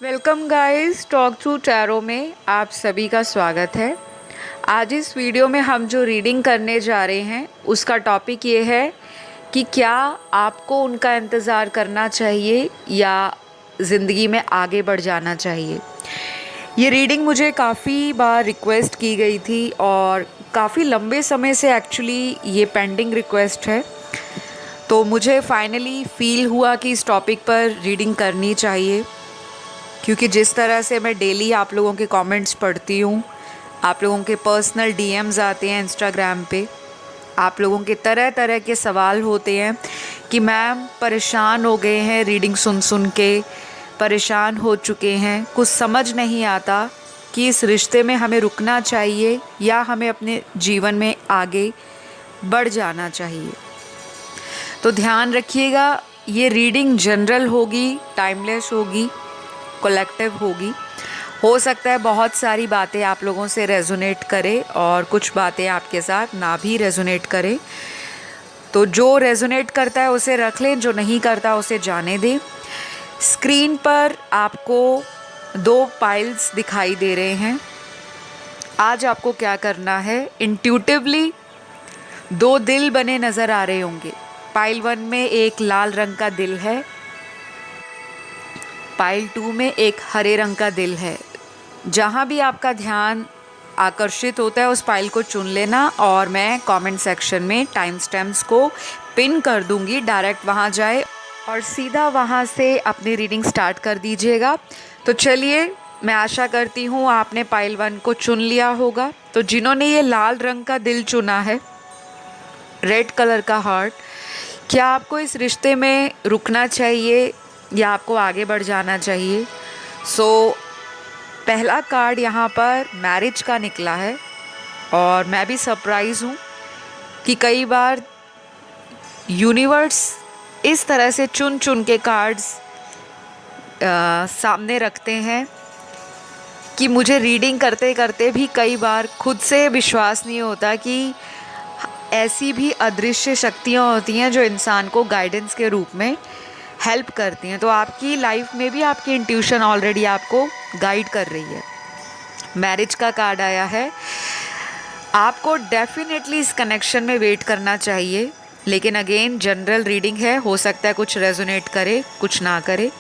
Welcome guys, talk through tarot में आप सभी का स्वागत है। आज इस वीडियो में हम जो रीडिंग करने जा रहे हैं उसका टॉपिक ये है कि क्या आपको उनका इंतज़ार करना चाहिए या ज़िंदगी में आगे बढ़ जाना चाहिए। ये रीडिंग मुझे काफ़ी बार रिक्वेस्ट की गई थी और काफ़ी लंबे समय से एक्चुअली ये पेंडिंग रिक्वेस्ट है, तो मुझे फाइनली फ़ील हुआ कि इस टॉपिक पर रीडिंग करनी चाहिए, क्योंकि जिस तरह से मैं डेली आप लोगों के कमेंट्स पढ़ती हूँ, आप लोगों के पर्सनल डीएम्स आते हैं इंस्टाग्राम पे, आप लोगों के तरह तरह के सवाल होते हैं कि मैम परेशान हो गए हैं, रीडिंग सुन सुन के परेशान हो चुके हैं, कुछ समझ नहीं आता कि इस रिश्ते में हमें रुकना चाहिए या हमें अपने जीवन में आगे बढ़ जाना चाहिए। तो ध्यान रखिएगा, ये रीडिंग जनरल होगी, टाइमलेस होगी, कलेक्टिव होगी। हो सकता है बहुत सारी बातें आप लोगों से रेजोनेट करे और कुछ बातें आपके साथ ना भी रेजोनेट करे, तो जो रेजोनेट करता है उसे रख लें, जो नहीं करता उसे जाने दें। स्क्रीन पर आपको 2 पाइल्स दिखाई दे रहे हैं। आज आपको क्या करना है, इंट्यूटिवली 2 दिल बने नज़र आ रहे होंगे। पाइल 1 में एक लाल रंग का दिल है, पाइल 2 में एक हरे रंग का दिल है। जहाँ भी आपका ध्यान आकर्षित होता है उस पाइल को चुन लेना और मैं कमेंट सेक्शन में टाइम स्टैम्प्स को पिन कर दूंगी, डायरेक्ट वहाँ जाए और सीधा वहाँ से अपनी रीडिंग स्टार्ट कर दीजिएगा। तो चलिए, मैं आशा करती हूँ आपने पाइल 1 को चुन लिया होगा। तो जिन्होंने ये लाल रंग का दिल चुना है, रेड कलर का हार्ट, क्या आपको इस रिश्ते में रुकना चाहिए या आपको आगे बढ़ जाना चाहिए। पहला कार्ड यहाँ पर मैरिज का निकला है और मैं भी सरप्राइज़ हूँ कि कई बार यूनिवर्स इस तरह से चुन चुन के कार्ड्स सामने रखते हैं कि मुझे रीडिंग करते करते भी कई बार खुद से विश्वास नहीं होता कि ऐसी भी अदृश्य शक्तियाँ होती हैं जो इंसान को गाइडेंस के रूप में हेल्प करती हैं। तो आपकी लाइफ में भी आपकी इंट्यूशन ऑलरेडी आपको गाइड कर रही है। मैरिज का कार्ड आया है। आपको डेफिनेटली इस कनेक्शन में वेट करना चाहिए, लेकिन अगेन जनरल रीडिंग है, हो सकता है कुछ रेजोनेट करे कुछ ना करे।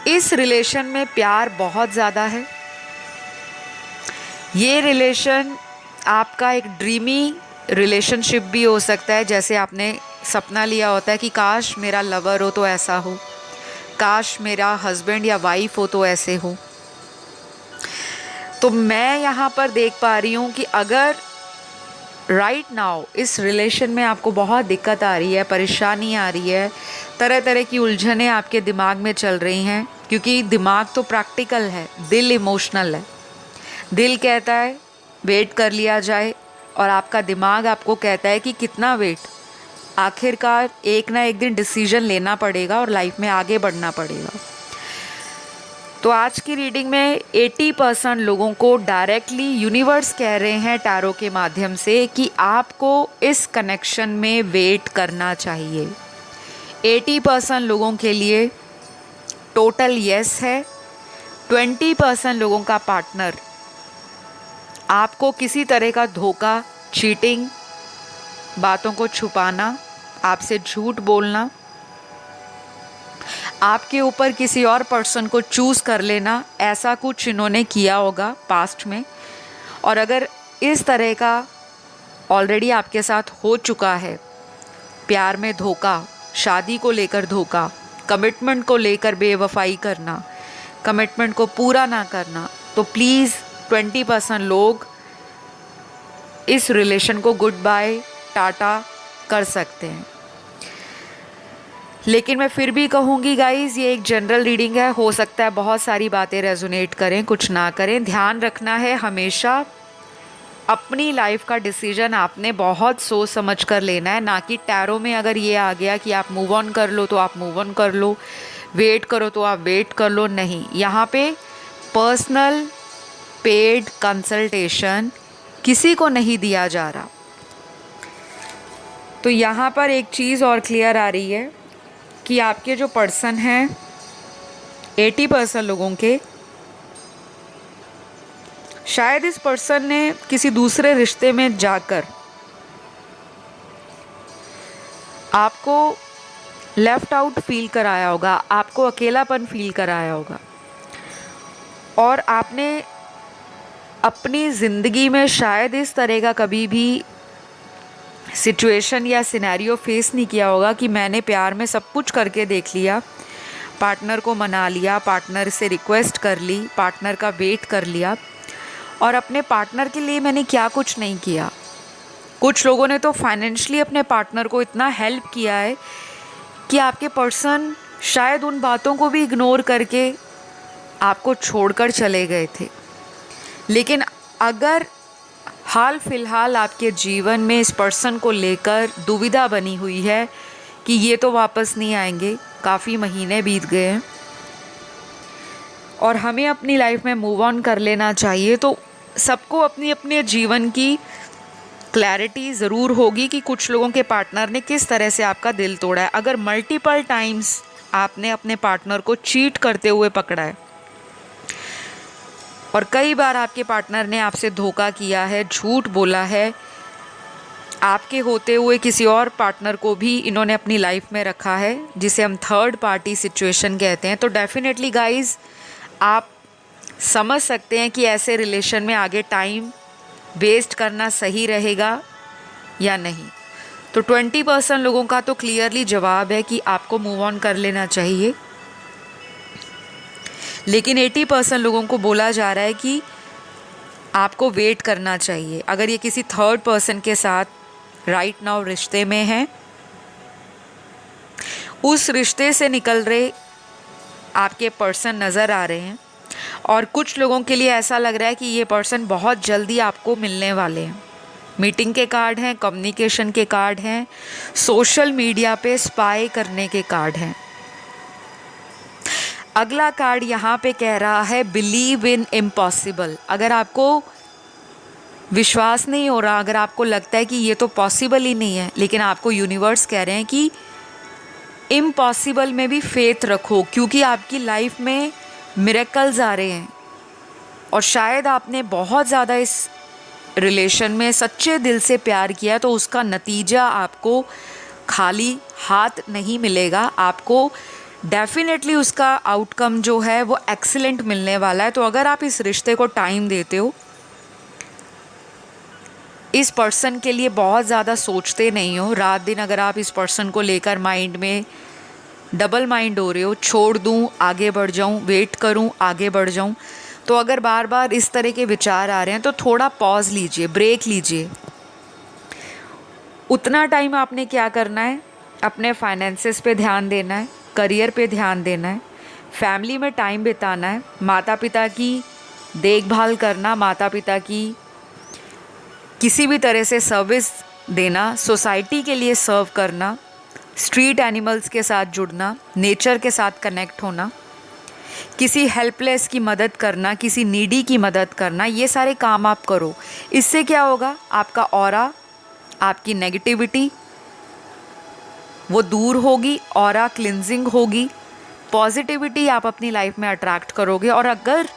इस रिलेशन में प्यार बहुत ज़्यादा है। ये रिलेशन आपका एक ड्रीमी रिलेशनशिप भी हो सकता है, जैसे आपने सपना लिया होता है कि काश मेरा लवर हो तो ऐसा हो, काश मेरा हस्बैंड या वाइफ हो तो ऐसे हो। तो मैं यहाँ पर देख पा रही हूँ कि अगर राइट नाउ इस रिलेशन में आपको बहुत दिक्कत आ रही है, परेशानी आ रही है, तरह तरह की उलझनें आपके दिमाग में चल रही हैं, क्योंकि दिमाग तो प्रैक्टिकल है, दिल इमोशनल है। दिल कहता है वेट कर लिया जाए और आपका दिमाग आपको कहता है कि कितना वेट, आखिरकार एक ना एक दिन डिसीजन लेना पड़ेगा और लाइफ में आगे बढ़ना पड़ेगा। तो आज की रीडिंग में 80% लोगों को डायरेक्टली यूनिवर्स कह रहे हैं टैरो के माध्यम से कि आपको इस कनेक्शन में वेट करना चाहिए। 80% लोगों के लिए टोटल यस है। 20% लोगों का पार्टनर आपको किसी तरह का धोखा, चीटिंग, बातों को छुपाना, आपसे झूठ बोलना, आपके ऊपर किसी और पर्सन को चूज़ कर लेना, ऐसा कुछ इन्होंने किया होगा पास्ट में। और अगर इस तरह का ऑलरेडी आपके साथ हो चुका है, प्यार में धोखा, शादी को लेकर धोखा, कमिटमेंट को लेकर बेवफाई करना, कमिटमेंट को पूरा ना करना, तो प्लीज़ 20% लोग इस रिलेशन को गुड बाय, टाटा कर सकते हैं। लेकिन मैं फिर भी कहूँगी गाइज़, ये एक जनरल रीडिंग है, हो सकता है बहुत सारी बातें रेजोनेट करें कुछ ना करें। ध्यान रखना है हमेशा अपनी लाइफ का डिसीजन आपने बहुत सोच समझ कर लेना है, ना कि टैरो में अगर ये आ गया कि आप मूव ऑन कर लो तो आप मूव ऑन कर लो, वेट करो तो आप वेट कर लो। नहीं, यहाँ पे पर्सनल पेड कंसल्टेशन किसी को नहीं दिया जा रहा। तो यहाँ पर एक चीज़ और क्लियर आ रही है कि आपके जो पर्सन हैं 80% लोगों के शायद इस पर्सन ने किसी दूसरे रिश्ते में जाकर आपको लेफ्ट आउट फील कराया होगा, आपको अकेलापन फील कराया होगा, और आपने अपनी ज़िंदगी में शायद इस तरह का कभी भी सिचुएशन या सिनेरियो फेस नहीं किया होगा कि मैंने प्यार में सब कुछ करके देख लिया, पार्टनर को मना लिया, पार्टनर से रिक्वेस्ट कर ली, पार्टनर का वेट कर लिया, और अपने पार्टनर के लिए मैंने क्या कुछ नहीं किया। कुछ लोगों ने तो फाइनेंशियली अपने पार्टनर को इतना हेल्प किया है कि आपके पर्सन शायद उन बातों को भी इग्नोर करके आपको छोड़कर चले गए थे। लेकिन अगर हाल फिलहाल आपके जीवन में इस पर्सन को लेकर दुविधा बनी हुई है कि ये तो वापस नहीं आएंगे, काफ़ी महीने बीत गए हैं और हमें अपनी लाइफ में मूव ऑन कर लेना चाहिए, तो सबको अपनी अपने जीवन की क्लैरिटी ज़रूर होगी कि कुछ लोगों के पार्टनर ने किस तरह से आपका दिल तोड़ा है। अगर मल्टीपल टाइम्स आपने अपने पार्टनर को चीट करते हुए पकड़ा है और कई बार आपके पार्टनर ने आपसे धोखा किया है, झूठ बोला है, आपके होते हुए किसी और पार्टनर को भी इन्होंने अपनी लाइफ में रखा है, जिसे हम थर्ड पार्टी सिचुएशन कहते हैं, तो डेफिनेटली गाइज आप समझ सकते हैं कि ऐसे रिलेशन में आगे टाइम वेस्ट करना सही रहेगा या नहीं। तो 20% लोगों का तो क्लियरली जवाब है कि आपको मूव ऑन कर लेना चाहिए, लेकिन 80% लोगों को बोला जा रहा है कि आपको वेट करना चाहिए। अगर ये किसी थर्ड पर्सन के साथ राइट नाउ रिश्ते में है, उस रिश्ते से निकल रहे आपके पर्सन नज़र आ रहे हैं और कुछ लोगों के लिए ऐसा लग रहा है कि ये पर्सन बहुत जल्दी आपको मिलने वाले हैं। मीटिंग के कार्ड हैं, कम्युनिकेशन के कार्ड हैं, सोशल मीडिया पे स्पाई करने के कार्ड हैं। अगला कार्ड यहाँ पे कह रहा है बिलीव इन इम्पॉसिबल। अगर आपको विश्वास नहीं हो रहा, अगर आपको लगता है कि ये तो पॉसिबल ही नहीं है, लेकिन आपको यूनिवर्स कह रहे हैं कि इम्पॉसिबल में भी फेथ रखो, क्योंकि आपकी लाइफ में मिरेकल्स आ रहे हैं और शायद आपने बहुत ज़्यादा इस रिलेशन में सच्चे दिल से प्यार किया, तो उसका नतीजा आपको खाली हाथ नहीं मिलेगा, आपको डेफिनेटली उसका आउटकम जो है वो एक्सीलेंट मिलने वाला है। तो अगर आप इस रिश्ते को टाइम देते हो, इस पर्सन के लिए बहुत ज़्यादा सोचते नहीं हो, रात दिन अगर आप इस पर्सन को लेकर माइंड में डबल माइंड हो रहे हो, छोड़ दूँ आगे बढ़ जाऊँ, वेट करूँ आगे बढ़ जाऊँ, तो अगर बार बार इस तरह के विचार आ रहे हैं तो थोड़ा पॉज लीजिए, ब्रेक लीजिए। उतना टाइम आपने क्या करना है, अपने फाइनेंसेस पे ध्यान देना है, करियर पे ध्यान देना है, फैमिली में टाइम बिताना है, माता पिता की देखभाल करना, माता पिता की किसी भी तरह से सर्विस देना, सोसाइटी के लिए सर्व करना, स्ट्रीट एनिमल्स के साथ जुड़ना, नेचर के साथ कनेक्ट होना, किसी हेल्पलेस की मदद करना, किसी नीडी की मदद करना, ये सारे काम आप करो। इससे क्या होगा, आपका ऑरा, आपकी नेगेटिविटी वो दूर होगी, ऑरा क्लिनजिंग होगी, पॉजिटिविटी आप अपनी लाइफ में अट्रैक्ट करोगे। और अगर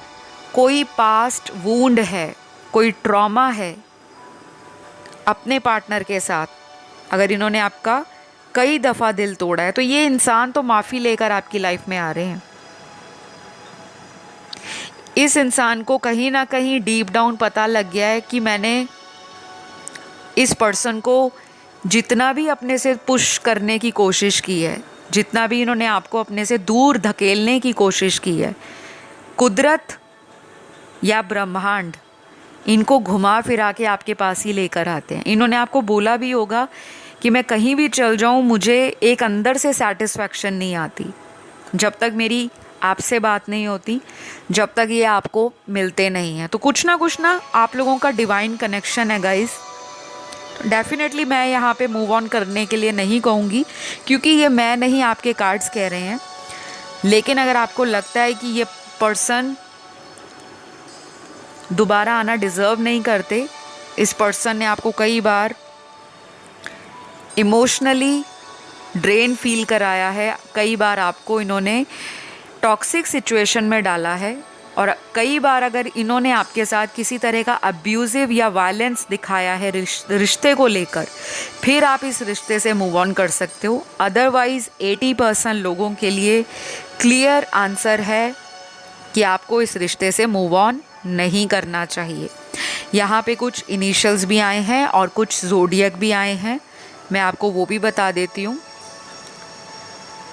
कोई पास्ट वूंड है, कोई ट्रॉमा है अपने पार्टनर के साथ, अगर इन्होंने आपका कई दफ़ा दिल तोड़ा है, तो ये इंसान तो माफ़ी लेकर आपकी लाइफ में आ रहे हैं। इस इंसान को कहीं ना कहीं डीप डाउन पता लग गया है कि मैंने इस पर्सन को जितना भी अपने से पुश करने की कोशिश की है, जितना भी इन्होंने आपको अपने से दूर धकेलने की कोशिश की है, कुदरत या ब्रह्मांड इनको घुमा फिरा के आपके पास ही लेकर आते हैं। इन्होंने आपको बोला भी होगा कि मैं कहीं भी चल जाऊं, मुझे एक अंदर से सेटिस्फैक्शन नहीं आती जब तक मेरी आपसे बात नहीं होती, जब तक ये आपको मिलते नहीं हैं। तो कुछ ना आप लोगों का डिवाइन कनेक्शन है गाइस। डेफिनेटली मैं यहाँ पे मूव ऑन करने के लिए नहीं कहूँगी, क्योंकि ये मैं नहीं, आपके कार्ड्स कह रहे हैं। लेकिन अगर आपको लगता है कि ये पर्सन दोबारा आना डिज़र्व नहीं करते, इस पर्सन ने आपको कई बार इमोशनली ड्रेन फील कराया है, कई बार आपको इन्होंने टॉक्सिक सिचुएशन में डाला है और कई बार अगर इन्होंने आपके साथ किसी तरह का अब्यूज़िव या वायलेंस दिखाया है रिश्ते को लेकर, फिर आप इस रिश्ते से मूव ऑन कर सकते हो। अदरवाइज़ 80% लोगों के लिए क्लियर आंसर है कि आपको इस रिश्ते से मूव ऑन नहीं करना चाहिए। यहाँ पे कुछ इनिशियल्स भी आए हैं और कुछ ज़ोडियक भी आए हैं, मैं आपको वो भी बता देती हूँ।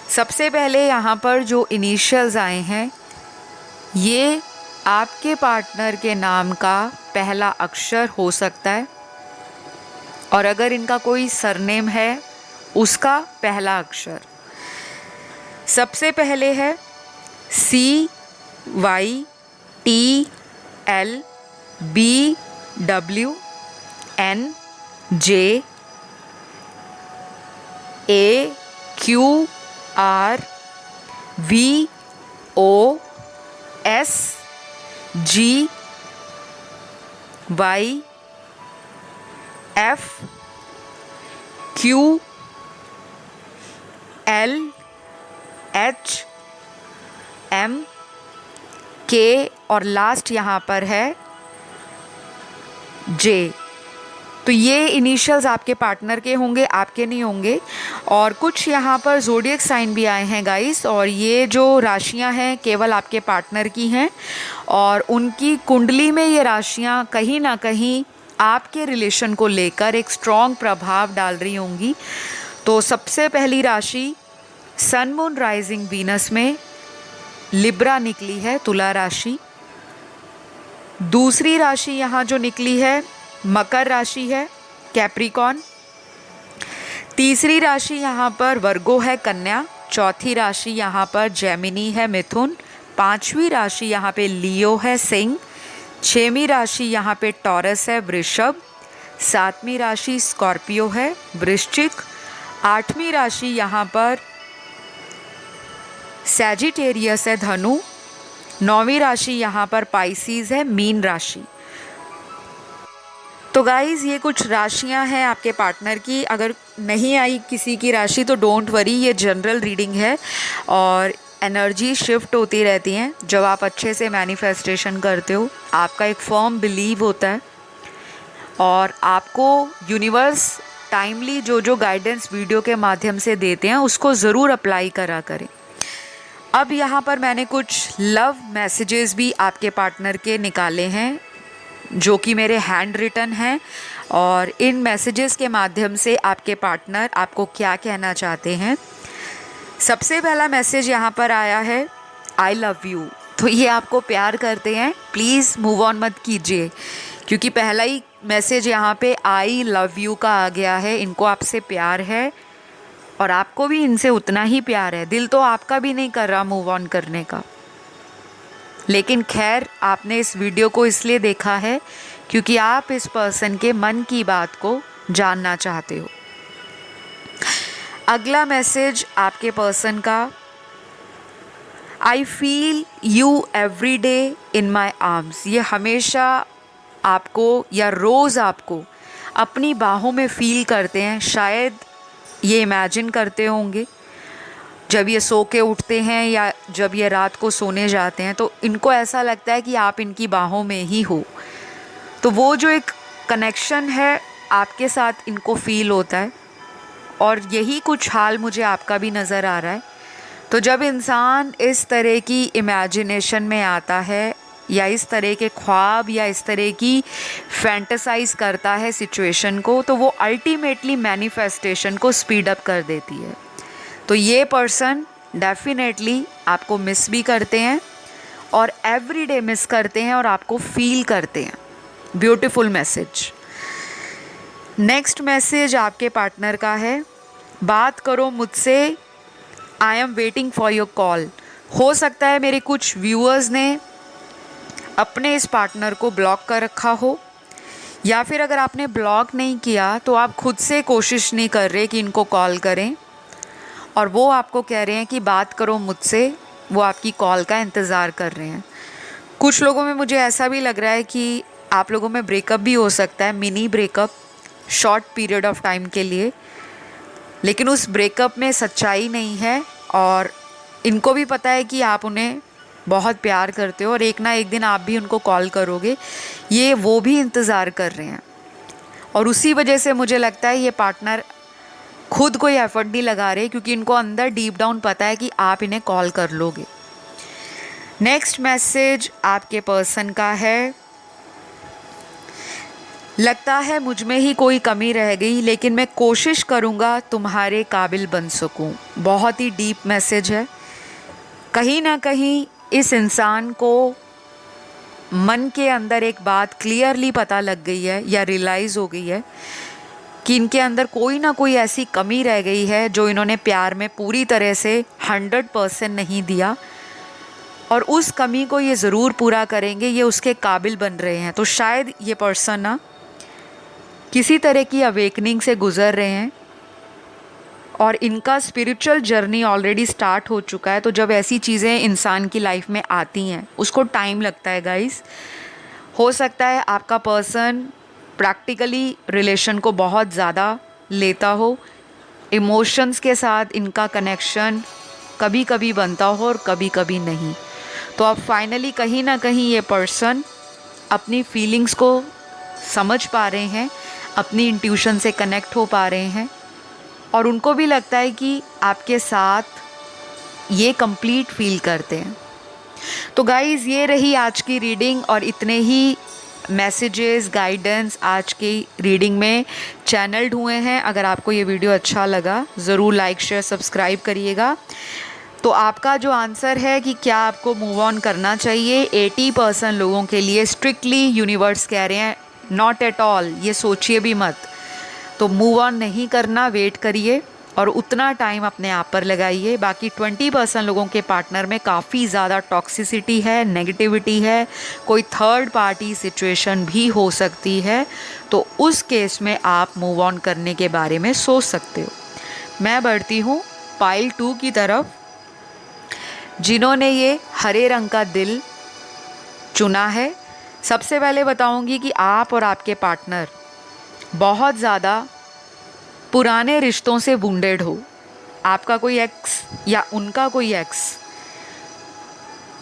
सबसे पहले यहाँ पर जो इनिशियल्स आए हैं, ये आपके पार्टनर के नाम का पहला अक्षर हो सकता है और अगर इनका कोई सरनेम है उसका पहला अक्षर। सबसे पहले है CYTLBW और लास्ट यहाँ पर है J। तो ये इनिशियल्स आपके पार्टनर के होंगे, आपके नहीं होंगे। और कुछ यहाँ पर ज़ोडिएक साइन भी आए हैं गाइस, और ये जो राशियाँ हैं केवल आपके पार्टनर की हैं और उनकी कुंडली में ये राशियाँ कहीं ना कहीं आपके रिलेशन को लेकर एक स्ट्रॉन्ग प्रभाव डाल रही होंगी। तो सबसे पहली राशि सन मून राइजिंग वीनस में लिब्रा निकली है, तुला राशि। दूसरी राशि यहाँ जो निकली है मकर राशि है, कैप्रिकॉन। तीसरी राशि यहाँ पर वर्गो है, कन्या। चौथी राशि यहाँ पर जेमिनी है, मिथुन। पांचवी राशि यहाँ पे लियो है, सिंह। छठवीं राशि यहाँ पे टॉरस है, वृषभ। सातवीं राशि स्कॉर्पियो है, वृश्चिक। आठवीं राशि यहाँ पर सैजिटेरियस है, धनु। नौवीं राशि यहाँ पर पाइसीज है, मीन राशि। तो गाइज़ ये कुछ राशियाँ हैं आपके पार्टनर की। अगर नहीं आई किसी की राशि तो डोंट वरी, ये जनरल रीडिंग है और एनर्जी शिफ्ट होती रहती हैं। जब आप अच्छे से मैनिफेस्टेशन करते हो, आपका एक फर्म बिलीव होता है और आपको यूनिवर्स टाइमली जो जो गाइडेंस वीडियो के माध्यम से देते हैं उसको ज़रूर अप्लाई करा करें। अब यहाँ पर मैंने कुछ लव मैसेजेस भी आपके पार्टनर के निकाले हैं जो कि मेरे हैंड रिटन हैं, और इन मैसेजेस के माध्यम से आपके पार्टनर आपको क्या कहना चाहते हैं। सबसे पहला मैसेज यहाँ पर आया है, आई लव यू। तो ये आपको प्यार करते हैं, प्लीज़ मूव ऑन मत कीजिए, क्योंकि पहला ही मैसेज यहाँ पे आई लव यू का आ गया है। इनको आपसे प्यार है और आपको भी इनसे उतना ही प्यार है। दिल तो आपका भी नहीं कर रहा मूव ऑन करने का, लेकिन खैर आपने इस वीडियो को इसलिए देखा है क्योंकि आप इस पर्सन के मन की बात को जानना चाहते हो। अगला मैसेज आपके पर्सन का, I feel you every day in my arms. ये हमेशा आपको या रोज़ आपको अपनी बाहों में फील करते हैं। शायद ये इमेजिन करते होंगे जब ये सो के उठते हैं या जब ये रात को सोने जाते हैं, तो इनको ऐसा लगता है कि आप इनकी बाहों में ही हो। तो वो जो एक कनेक्शन है आपके साथ इनको फील होता है, और यही कुछ हाल मुझे आपका भी नज़र आ रहा है। तो जब इंसान इस तरह की इमेजिनेशन में आता है या इस तरह के ख्वाब या इस तरह की फैंटेसाइज करता है सिचुएशन को, तो वो अल्टीमेटली मैनिफेस्टेशन को स्पीड अप कर देती है। तो ये पर्सन डेफिनेटली आपको मिस भी करते हैं और एवरीडे मिस करते हैं और आपको फील करते हैं। Beautiful message. नेक्स्ट मैसेज आपके पार्टनर का है, बात करो मुझसे, I am waiting for your call. हो सकता है मेरे कुछ व्यूअर्स ने अपने इस पार्टनर को ब्लॉक कर रखा हो, या फिर अगर आपने ब्लॉक नहीं किया तो आप खुद से कोशिश नहीं कर रहे कि इनको कॉल करें, और वो आपको कह रहे हैं कि बात करो मुझसे, वो आपकी कॉल का इंतज़ार कर रहे हैं। कुछ लोगों में मुझे ऐसा भी लग रहा है कि आप लोगों में ब्रेकअप भी हो सकता है, mini breakup, short period of time के लिए, लेकिन उस ब्रेकअप में सच्चाई नहीं है और इनको भी पता है कि आप उन्हें बहुत प्यार करते हो और एक ना एक दिन आप भी उनको कॉल करोगे, ये वो भी इंतज़ार कर रहे हैं। और उसी वजह से मुझे लगता है ये पार्टनर खुद कोई एफर्ट नहीं लगा रहे, क्योंकि इनको अंदर डीप डाउन पता है कि आप इन्हें कॉल कर लोगे। नेक्स्ट मैसेज आपके पर्सन का है, लगता है मुझ में ही कोई कमी रह गई, लेकिन मैं कोशिश करूँगा तुम्हारे काबिल बन सकूँ। बहुत ही डीप मैसेज है। कहीं ना कहीं इस इंसान को मन के अंदर एक बात क्लियरली पता लग गई है या रियलाइज़ हो गई है कि इनके अंदर कोई ना कोई ऐसी कमी रह गई है जो इन्होंने प्यार में पूरी तरह से 100% नहीं दिया, और उस कमी को ये ज़रूर पूरा करेंगे, ये उसके काबिल बन रहे हैं। तो शायद ये पर्सन ना किसी तरह की अवेकनिंग से गुज़र रहे हैं और इनका स्पिरिचुअल जर्नी ऑलरेडी स्टार्ट हो चुका है। तो जब ऐसी चीज़ें इंसान की लाइफ में आती हैं उसको टाइम लगता है गाइस। हो सकता है आपका पर्सन प्रैक्टिकली रिलेशन को बहुत ज़्यादा लेता हो, इमोशंस के साथ इनका कनेक्शन कभी कभी बनता हो और कभी कभी नहीं। तो अब फाइनली कहीं ना कहीं ये पर्सन अपनी फीलिंग्स को समझ पा रहे हैं, अपनी इंट्यूशन से कनेक्ट हो पा रहे हैं, और उनको भी लगता है कि आपके साथ ये कंप्लीट फील करते हैं। तो गाइज़, ये रही आज की रीडिंग, और इतने ही मैसेजेस गाइडेंस आज की रीडिंग में चैनल्ड हुए हैं। अगर आपको ये वीडियो अच्छा लगा ज़रूर लाइक शेयर सब्सक्राइब करिएगा। तो आपका जो आंसर है कि क्या आपको मूव ऑन करना चाहिए, 80% लोगों के लिए स्ट्रिक्टली यूनिवर्स कह रहे हैं नॉट एट ऑल, ये सोचिए भी मत। तो मूव ऑन नहीं करना, वेट करिए और उतना टाइम अपने आप पर लगाइए। बाकी 20% लोगों के पार्टनर में काफ़ी ज़्यादा टॉक्सिसिटी है, नेगेटिविटी है, कोई थर्ड पार्टी सिचुएशन भी हो सकती है। तो उस केस में आप मूव ऑन करने के बारे में सोच सकते हो। मैं बढ़ती हूँ पाइल 2 की तरफ, जिन्होंने ये हरे रंग का दिल चुना है। सबसे पहले बताऊंगी कि आप और आपके पार्टनर बहुत ज़्यादा पुराने रिश्तों से वुंडेड हो। आपका कोई एक्स या उनका कोई एक्स,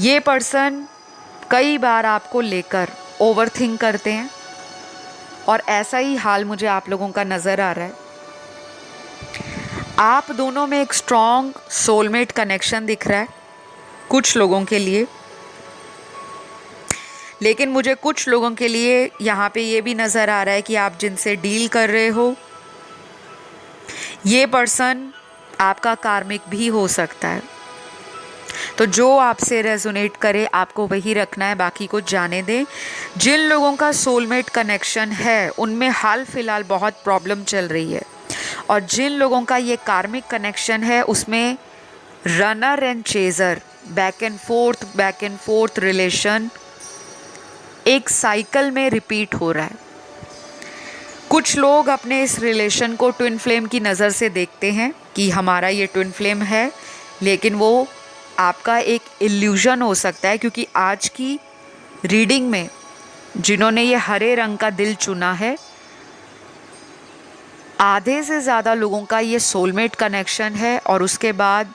ये पर्सन कई बार आपको लेकर ओवरथिंक करते हैं, और ऐसा ही हाल मुझे आप लोगों का नज़र आ रहा है। आप दोनों में एक स्ट्रॉन्ग सोलमेट कनेक्शन दिख रहा है कुछ लोगों के लिए, लेकिन मुझे कुछ लोगों के लिए यहाँ पे ये भी नज़र आ रहा है कि आप जिनसे डील कर रहे हो ये पर्सन आपका कार्मिक भी हो सकता है। तो जो आपसे रेजोनेट करे आपको वही रखना है, बाकी को जाने दें। जिन लोगों का सोलमेट कनेक्शन है उनमें हाल फिलहाल बहुत प्रॉब्लम चल रही है, और जिन लोगों का ये कार्मिक कनेक्शन है उसमें runner and chaser, back and fourth relation एक साइकिल में रिपीट हो रहा है। कुछ लोग अपने इस रिलेशन को ट्विन फ्लेम की नज़र से देखते हैं कि हमारा ये ट्विन फ्लेम है, लेकिन वो आपका एक इल्यूजन हो सकता है, क्योंकि आज की रीडिंग में जिन्होंने ये हरे रंग का दिल चुना है, आधे से ज़्यादा लोगों का ये सोलमेट कनेक्शन है, और उसके बाद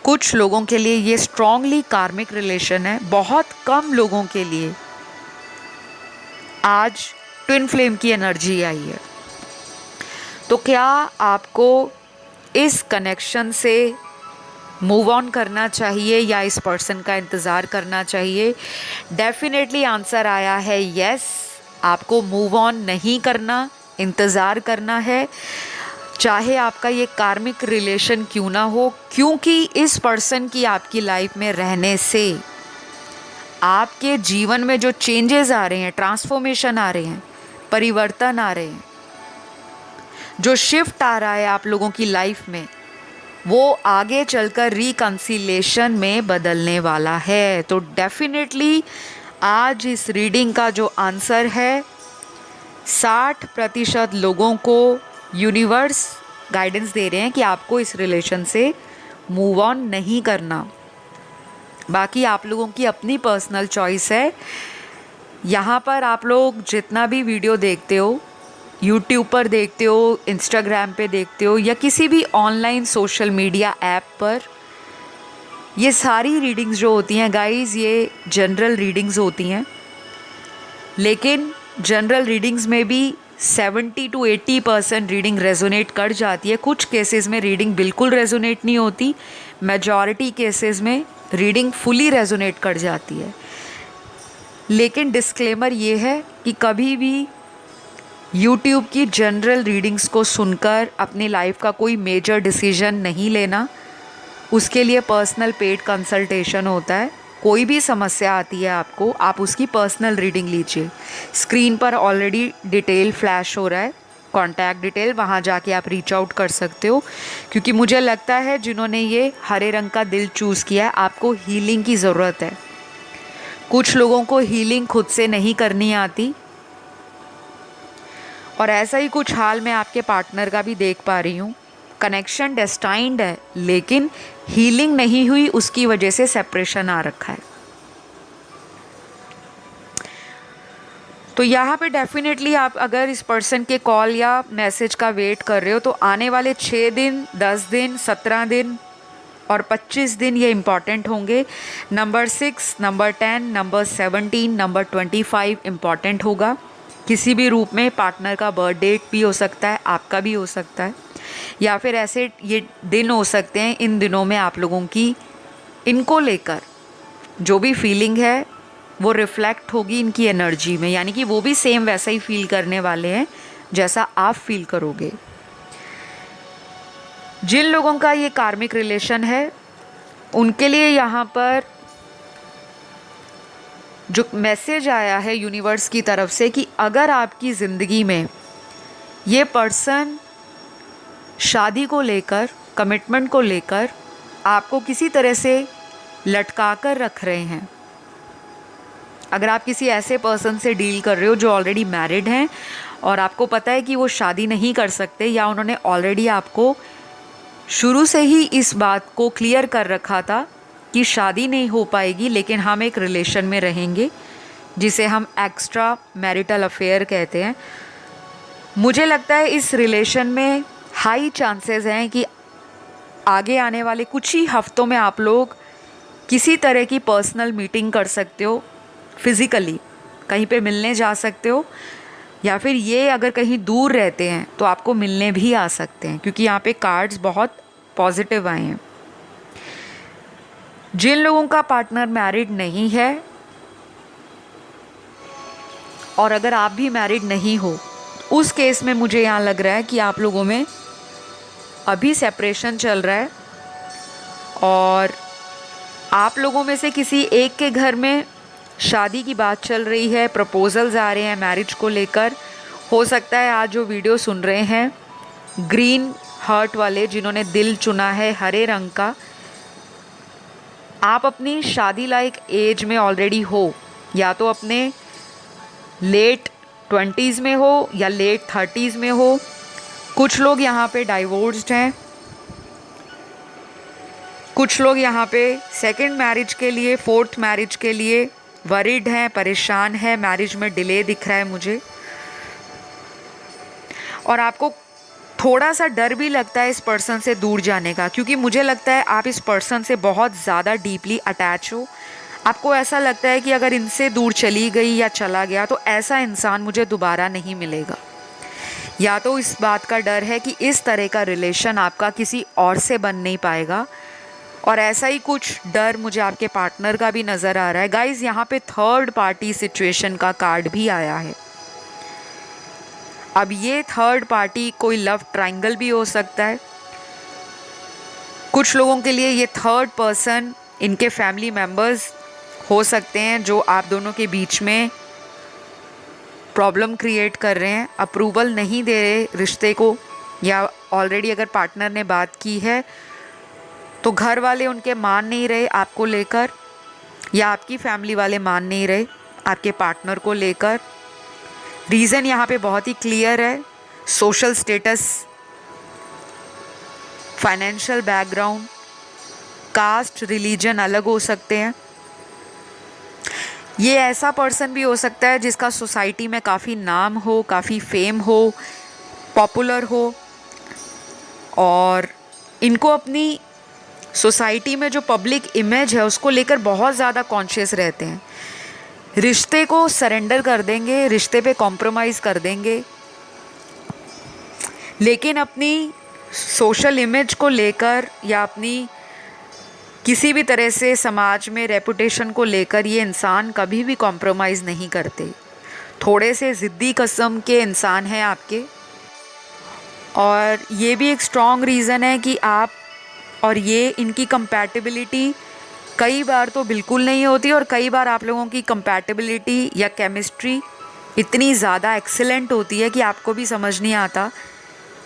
कुछ लोगों के लिए ये स्ट्रॉन्गली कार्मिक रिलेशन है। बहुत कम लोगों के लिए आज ट्विन फ्लेम की एनर्जी आई है। तो क्या आपको इस कनेक्शन से मूव ऑन करना चाहिए या इस पर्सन का इंतज़ार करना चाहिए? डेफिनेटली आंसर आया है यस। आपको मूव ऑन नहीं करना, इंतज़ार करना है, चाहे आपका ये कार्मिक रिलेशन क्यों ना हो, क्योंकि इस पर्सन की आपकी लाइफ में रहने से आपके जीवन में जो चेंजेस आ रहे हैं, ट्रांसफॉर्मेशन आ रहे हैं, परिवर्तन आ रहे हैं, जो शिफ्ट आ रहा है आप लोगों की लाइफ में, वो आगे चलकर रिकंसिलेशन में बदलने वाला है। तो डेफिनेटली आज इस रीडिंग का जो आंसर है, 60% लोगों को यूनिवर्स गाइडेंस दे रहे हैं कि आपको इस रिलेशन से मूव ऑन नहीं करना। बाकी आप लोगों की अपनी पर्सनल चॉइस है। यहाँ पर आप लोग जितना भी वीडियो देखते हो, यूट्यूब पर देखते हो, इंस्टाग्राम पे देखते हो, या किसी भी ऑनलाइन सोशल मीडिया ऐप पर, ये सारी रीडिंग्स जो होती हैं गाइस, ये जनरल रीडिंग्स होती हैं, लेकिन जनरल रीडिंग्स में भी 70 to 80% रीडिंग रेजोनेट कर जाती है। कुछ केसेस में रीडिंग बिल्कुल रेजोनेट नहीं होती, मेजॉरिटी केसेस में रीडिंग फुली रेजोनेट कर जाती है। लेकिन डिस्क्लेमर ये है कि कभी भी यूट्यूब की जनरल रीडिंग्स को सुनकर अपनी लाइफ का कोई मेजर डिसीजन नहीं लेना। उसके लिए पर्सनल पेड कंसल्टेशन होता है। कोई भी समस्या आती है आपको, आप उसकी पर्सनल रीडिंग लीजिए। स्क्रीन पर ऑलरेडी डिटेल फ्लैश हो रहा है, कॉन्टैक्ट डिटेल, वहाँ जाके आप रीच आउट कर सकते हो। क्योंकि मुझे लगता है जिन्होंने ये हरे रंग का दिल चूज़ किया है, आपको हीलिंग की ज़रूरत है। कुछ लोगों को हीलिंग खुद से नहीं करनी आती, और ऐसा ही कुछ हाल मैं आपके पार्टनर का भी देख पा रही हूँ। कनेक्शन डेस्टाइंड है, लेकिन हीलिंग नहीं हुई, उसकी वजह से सेपरेशन आ रखा है। तो यहाँ पे डेफिनेटली आप अगर इस पर्सन के कॉल या मैसेज का वेट कर रहे हो, तो आने वाले 6 दिन, 10 दिन, 17 दिन और 25 दिन ये इम्पॉर्टेंट होंगे। Number 6, number 10, number 17, number 25 important होगा। किसी भी रूप में पार्टनर का बर्थ डेट भी हो सकता है, आपका भी हो सकता है, या फिर ऐसे ये दिन हो सकते हैं। इन दिनों में आप लोगों की इनको लेकर जो भी फीलिंग है वो रिफ्लेक्ट होगी इनकी एनर्जी में, यानी कि वो भी सेम वैसा ही फील करने वाले हैं जैसा आप फील करोगे। जिन लोगों का ये कार्मिक रिलेशन है, उनके लिए यहाँ पर जो मैसेज आया है यूनिवर्स की तरफ से कि अगर आपकी ज़िंदगी में ये पर्सन शादी को लेकर, कमिटमेंट को लेकर आपको किसी तरह से लटका कर रख रहे हैं, अगर आप किसी ऐसे पर्सन से डील कर रहे हो जो ऑलरेडी मैरिड हैं और आपको पता है कि वो शादी नहीं कर सकते, या उन्होंने ऑलरेडी आपको शुरू से ही इस बात को क्लियर कर रखा था कि शादी नहीं हो पाएगी, लेकिन हम एक रिलेशन में रहेंगे जिसे हम एक्स्ट्रा मैरिटल अफेयर कहते हैं। मुझे लगता है इस रिलेशन में हाई चांसेस हैं कि आगे आने वाले कुछ ही हफ्तों में आप लोग किसी तरह की पर्सनल मीटिंग कर सकते हो, फिज़िकली कहीं पे मिलने जा सकते हो, या फिर ये अगर कहीं दूर रहते हैं तो आपको मिलने भी आ सकते हैं, क्योंकि यहाँ पे कार्ड्स बहुत पॉजिटिव आए हैं। जिन लोगों का पार्टनर मैरिड नहीं है, और अगर आप भी मैरिड नहीं हो, उस केस में मुझे यहाँ लग रहा है कि आप लोगों में अभी सेपरेशन चल रहा है, और आप लोगों में से किसी एक के घर में शादी की बात चल रही है, प्रपोजल्स आ रहे हैं मैरिज को लेकर। हो सकता है आज जो वीडियो सुन रहे हैं ग्रीन हार्ट वाले, जिन्होंने दिल चुना है हरे रंग का, आप अपनी शादी लायक एज में ऑलरेडी हो, या तो अपने लेट 20s में हो या लेट 30s में हो। कुछ लोग यहाँ पे डाइवोर्स्ड हैं, कुछ लोग यहाँ पे सेकंड मैरिज के लिए, फोर्थ मैरिज के लिए वरीड हैं, परेशान है, मैरिज में डिले दिख रहा है मुझे। और आपको थोड़ा सा डर भी लगता है इस पर्सन से दूर जाने का, क्योंकि मुझे लगता है आप इस पर्सन से बहुत ज़्यादा डीपली अटैच हो। आपको ऐसा लगता है कि अगर इनसे दूर चली गई या चला गया तो ऐसा इंसान मुझे दोबारा नहीं मिलेगा। या तो इस बात का डर है कि इस तरह का रिलेशन आपका किसी और से बन नहीं पाएगा, और ऐसा ही कुछ डर मुझे आपके पार्टनर का भी नज़र आ रहा है। गाइज़, यहाँ पे थर्ड पार्टी सिचुएशन का कार्ड भी आया है। अब ये थर्ड पार्टी कोई लव ट्रायंगल भी हो सकता है। कुछ लोगों के लिए ये थर्ड पर्सन इनके फैमिली मेम्बर्स हो सकते हैं, जो आप दोनों के बीच में प्रॉब्लम क्रिएट कर रहे हैं, अप्रूवल नहीं दे रहे रिश्ते को, या ऑलरेडी अगर पार्टनर ने बात की है तो घर वाले उनके मान नहीं रहे आपको लेकर, या आपकी फैमिली वाले मान नहीं रहे आपके पार्टनर को लेकर। रीज़न यहाँ पे बहुत ही क्लियर है, social status, financial background, caste, religion अलग हो सकते हैं। ये ऐसा पर्सन भी हो सकता है जिसका सोसाइटी में काफ़ी नाम हो, काफ़ी फेम हो, पॉपुलर हो, और इनको अपनी सोसाइटी में जो पब्लिक इमेज है उसको लेकर बहुत ज़्यादा कॉन्शियस रहते हैं। रिश्ते को सरेंडर कर देंगे, रिश्ते पे कॉम्प्रोमाइज़ कर देंगे, लेकिन अपनी सोशल इमेज को लेकर या अपनी किसी भी तरह से समाज में रेपुटेशन को लेकर ये इंसान कभी भी कॉम्प्रोमाइज़ नहीं करते। थोड़े से ज़िद्दी किस्म के इंसान हैं आपके, और ये भी एक स्ट्रॉन्ग रीज़न है कि आप और ये इनकी कंपैटिबिलिटी कई बार तो बिल्कुल नहीं होती, और कई बार आप लोगों की कंपैटिबिलिटी या केमिस्ट्री इतनी ज़्यादा एक्सीलेंट होती है कि आपको भी समझ नहीं आता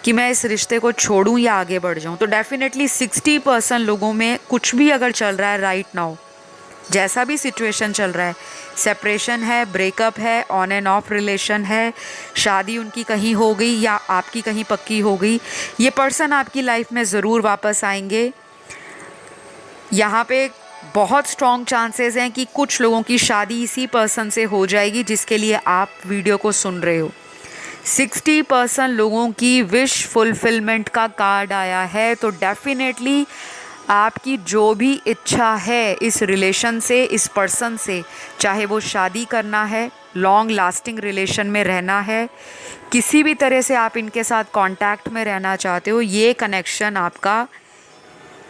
कि मैं इस रिश्ते को छोड़ूं या आगे बढ़ जाऊं। तो डेफिनेटली 60% लोगों में कुछ भी अगर चल रहा है राइट नाउ, जैसा भी सिचुएशन चल रहा है, सेपरेशन है, ब्रेकअप है, ऑन एंड ऑफ रिलेशन है, शादी उनकी कहीं हो गई या आपकी कहीं पक्की हो गई, ये पर्सन आपकी लाइफ में ज़रूर वापस आएंगे। यहाँ पे बहुत स्ट्रॉन्ग चांसेस हैं कि कुछ लोगों की शादी इसी पर्सन से हो जाएगी जिसके लिए आप वीडियो को सुन रहे हो। 60% लोगों की विश फुलफिलमेंट का कार्ड आया है। तो डेफिनेटली आपकी जो भी इच्छा है इस रिलेशन से, इस पर्सन से, चाहे वो शादी करना है, लॉन्ग लास्टिंग रिलेशन में रहना है, किसी भी तरह से आप इनके साथ कांटेक्ट में रहना चाहते हो, ये कनेक्शन आपका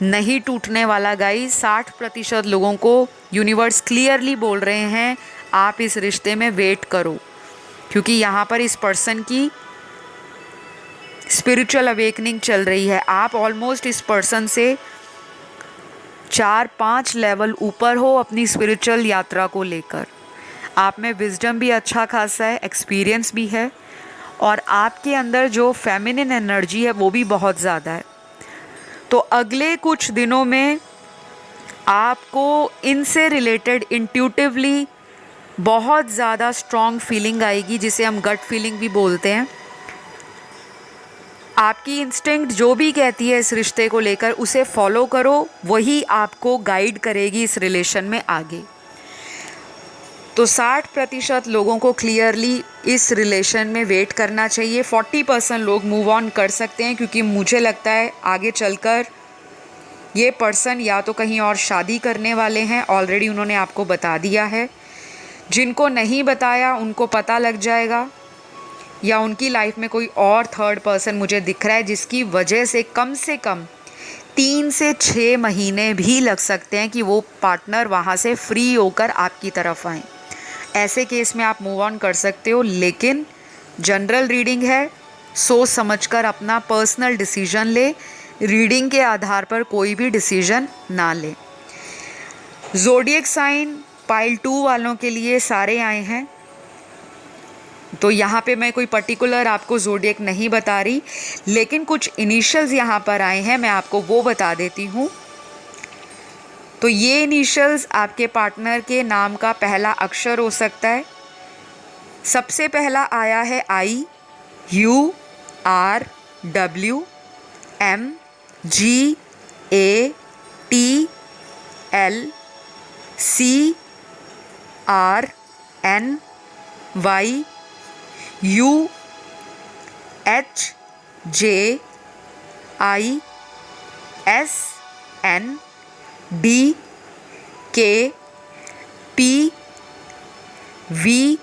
नहीं टूटने वाला गाइस। 60% लोगों को यूनिवर्स क्लियरली बोल रहे हैं आप इस रिश्ते में वेट करो, क्योंकि यहाँ पर इस पर्सन की स्पिरिचुअल अवेकनिंग चल रही है। आप ऑलमोस्ट इस पर्सन से 4-5 लेवल ऊपर हो अपनी स्पिरिचुअल यात्रा को लेकर। आप में विजडम भी अच्छा खासा है, एक्सपीरियंस भी है, और आपके अंदर जो फेमिनिन एनर्जी है वो भी बहुत ज़्यादा है। तो अगले कुछ दिनों में आपको इनसे रिलेटेड इंट्यूटिवली बहुत ज़्यादा स्ट्रॉन्ग फीलिंग आएगी, जिसे हम गट फीलिंग भी बोलते हैं। आपकी इंस्टिंक्ट जो भी कहती है इस रिश्ते को लेकर, उसे फॉलो करो, वही आपको गाइड करेगी इस रिलेशन में आगे। तो 60% लोगों को क्लियरली इस रिलेशन में वेट करना चाहिए। 40% लोग मूव ऑन कर सकते हैं, क्योंकि मुझे लगता है आगे चलकर ये पर्सन या तो कहीं और शादी करने वाले हैं, ऑलरेडी उन्होंने आपको बता दिया है। जिनको नहीं बताया उनको पता लग जाएगा, या उनकी लाइफ में कोई और थर्ड पर्सन मुझे दिख रहा है, जिसकी वजह से कम 3 से 6 महीने भी लग सकते हैं कि वो पार्टनर वहाँ से फ्री होकर आपकी तरफ आए। ऐसे केस में आप मूव ऑन कर सकते हो, लेकिन जनरल रीडिंग है, सोच समझकर अपना पर्सनल डिसीजन ले। रीडिंग के आधार पर कोई भी डिसीजन ना ले। ज़ोडिएक साइन पाइल 2 वालों के लिए सारे आए हैं, तो यहाँ पे मैं कोई पर्टिकुलर आपको ज़ोडिएक नहीं बता रही, लेकिन कुछ इनिशियल्स यहाँ पर आए हैं, मैं आपको वो बता देती हूँ। तो ये इनिशियल्स आपके पार्टनर के नाम का पहला अक्षर हो सकता है। सबसे पहला आया है I, U, R, W, M, G, A, T, L, C, R, N, Y, U, H, J, I, S, N, D, K, P, V,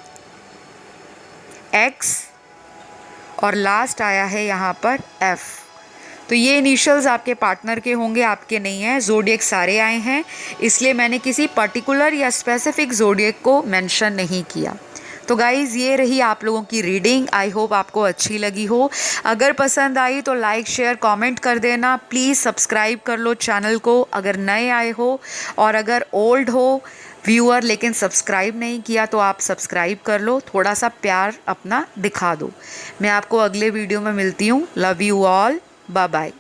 X, और लास्ट आया है यहाँ पर F। तो ये इनिशियल्स आपके पार्टनर के होंगे, आपके नहीं हैं। ज़ोडिएक सारे आए हैं, इसलिए मैंने किसी पर्टिकुलर या स्पेसिफिक ज़ोडिएक को मेंशन नहीं किया। तो गाइज़, ये रही आप लोगों की रीडिंग। आई होप आपको अच्छी लगी हो। अगर पसंद आई तो लाइक, शेयर, कमेंट कर देना। प्लीज़ सब्सक्राइब कर लो चैनल को अगर नए आए हो, और अगर ओल्ड हो व्यूअर लेकिन सब्सक्राइब नहीं किया तो आप सब्सक्राइब कर लो, थोड़ा सा प्यार अपना दिखा दो। मैं आपको अगले वीडियो में मिलती हूँ। Love you all, bye bye.